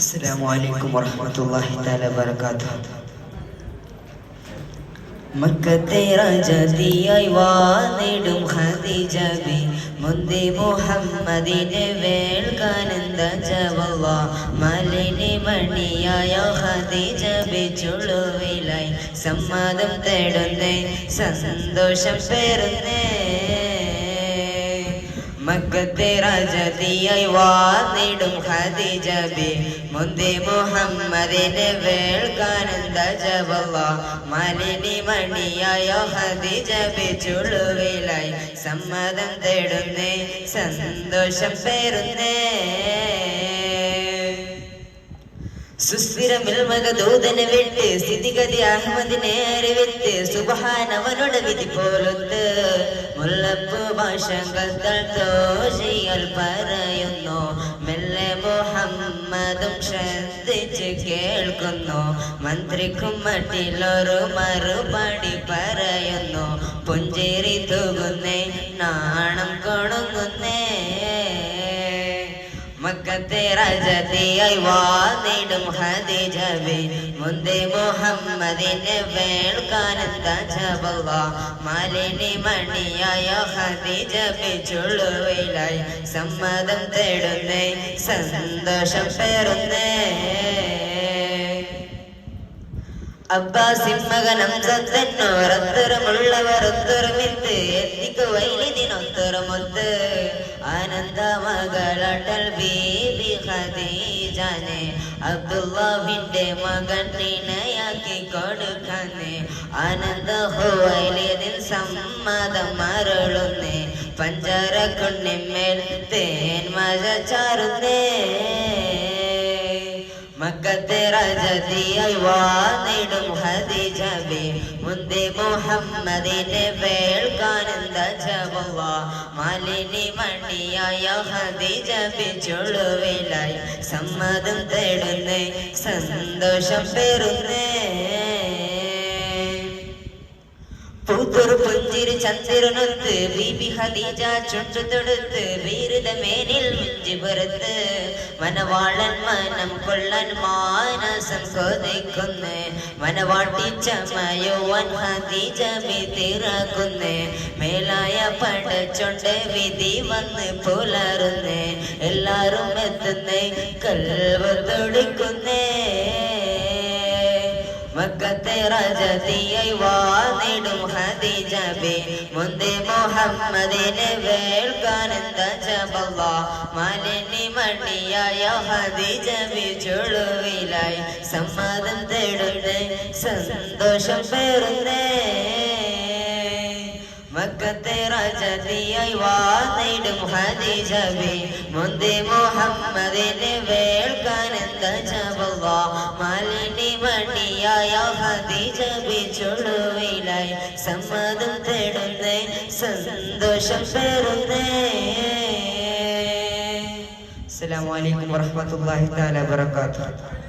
അസ്സലാമു വറഹ്മത്തുള്ളാഹി തആല വബറകാതുഹു. മക്കത്തെ രാജതിയായി വാണിടും ഖദീജ ബി മുന്തി മുഹമ്മദിനെ വേൾക്കാനന്ദ ജവല്ല മലിനി മണിയായ ഖദീജ ബി ചുളുവിലായി സമ്മതം തേടുന്നേ സന്തോഷം പേരുന്നേ. മക്കത്തെ രാജതിയായി വാണിടും ഖദീജ ബി മുന്തി മുഹമ്മദിനെ വേൾക്കാനന്ദ ജവല്ല മലിനി മണിയായ ഖദീജ ബി ചുളുവിലായി സമ്മതം തേടുന്നേ സന്തോഷം പേരുന്നേ. സുസ്ഥിരമിൽ മകദൂതനെ വിട്ട് സ്ഥിതിഗതി അഹമ്മദിനെ അറിവിത്ത് സുബ്ഹാനവനോട് വിധി പോലൊത്ത് മുല്ലപ്പൂ ഭാഷകൾ തോഷിയൽ പറയുന്നു മെല്ലെ മുഹമ്മദും ശ്രദ്ധിച്ച് കേൾക്കുന്നു. മന്ത്രിക്കും മട്ടിലൊരു മറുപടി പറയുന്നു പുഞ്ചിരി തൂകുന്നേ നാണം കൊണങ്ങുന്നേ. മക്കത്തെ രാജതിയായി വാണിടും ഖദീജ ബി മുന്തി മുഹമ്മദിനെ വേൾക്കാനന്ദ ജവല്ല മലിനി മണിയായ ഖദീജ ബി ചുളുവിലായി സമ്മതം തേടുന്നേ സന്തോഷം പേരുന്നേ. അബ്ബാസിൻ മകൻ ഹംസത്തെന്നോരത്തരമുള്ളവർ ഒത്തൊരുമിത്ത് എത്തിക്കുവൈലിതിനൊത്തൊരുമൊത്ത് ആനന്ദ മകളട്ടൽ ബീബി ഖദീജനെ അബ്ദുല്ലാഹിന്റെ മകൻ ഇണയാക്കി കൊടുക്കാനേ. ആനന്ദ ഹുവൈലിദിൻ സമ്മതം മരുളുന്നേ പഞ്ചാര കുണ്ണിന്മേൽ തേൻ മഴ ചാരുന്നേ. മക്കത്തെ രാജതിയായി വാണിടും ഖദീജ ബി മുന്തി മുഹമ്മദിനെ വേൾക്കാനന്ദ ജവല്ല മലിനി മണിയായ ഖദീജ ബി ചുളുവിലായി സമ്മതം തേടുന്നേ സന്തോഷം പേരുന്നേ. പൂത്തൊരു പുഞ്ചിരി ചന്ദ്രനൊത്ത് ബീബി ഖദീജ ചുണ്ടു തൊടുത്ത് വീരതമേനിൽ മിഞ്ചി പുറത്ത് മനവാളൻ മനം കൊള്ളൻ മാനസം കൊതിക്കുന്നേ. മനവാട്ടി ചമയുവാൻ ഖദീജ ബി തിറക്കുന്നേ. മേലായ പടച്ചൊണ്ട് വിധി വന്ന് പുലരുന്നേ. എല്ലാരും എത്തുന്നേ കൽവ് തുടിക്കുന്നേ. മക്കത്തെ രാജതിയായി വാണിടും ഖദീജ ബി മുന്തി മുഹമ്മദിനെ വേൾക്കാനന്ദ ജവല്ല മലിനി മണിയായ ഖദീജ ബി ചുളുവിലായി സമ്മതം തേടുന്നേ സന്തോഷം പേരുന്നേ. മക്കത്തെ രാജതിയായി വാണിടും ഖദീജ ബി മുന്തി മുഹമ്മദിനെ വേൾക്കാനന്ദ ജവല്ല മലിനി മണിയായ ഖദീജ ബി ചുളുവിലായി സമ്മതം തേടുന്നേ സന്തോഷം പേരുന്നേ. അസ്സലാമു അലൈക്കും വറഹ്മത്തുള്ളാഹി തആല വബറകാതുഹു.